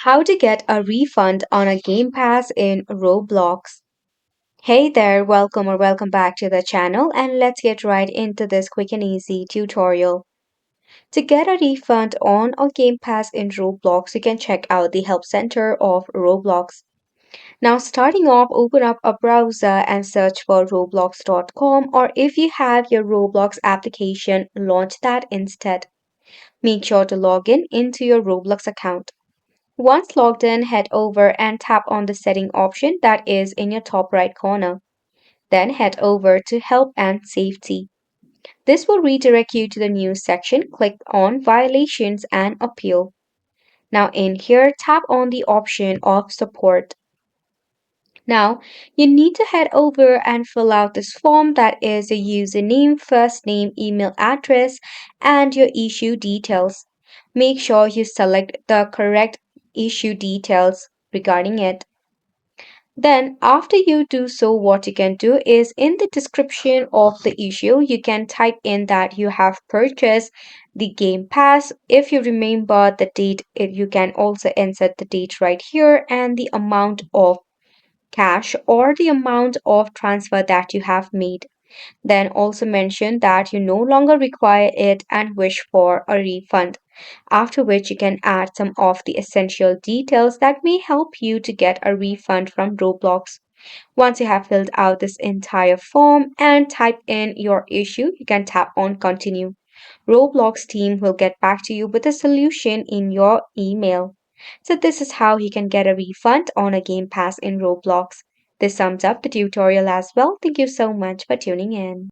How to get a refund on a Game Pass in Roblox. Hey there, welcome back to the channel, and let's get right into this quick and easy tutorial. To get a refund on a Game Pass in Roblox, you can check out the help center of Roblox. Now starting off, open up a browser and search for roblox.com, or if you have your Roblox application, launch that instead. Make sure to log in into your Roblox account. Once logged in, head over and tap on the setting option that is in your top right corner. Then head over to Help and Safety. This will redirect you to the news section. Click on Violations and Appeal. Now in here, tap on the option of Support. Now, you need to head over and fill out this form that is your username, first name, email address, and your issue details. Make sure you select the correct issue details regarding it. Then, after you do so, what you can do is in the description of the issue, you can type in that you have purchased the Game Pass. If you remember the date, you can also insert the date right here and the amount of cash or the amount of transfer that you have made. Then also mention that you no longer require it and wish for a refund. After which you can add some of the essential details that may help you to get a refund from Roblox. Once you have filled out this entire form and type in your issue, you can tap on continue. Roblox team will get back to you with a solution in your email. So this is how you can get a refund on a Game Pass in Roblox. This sums up the tutorial as well. Thank you so much for tuning in.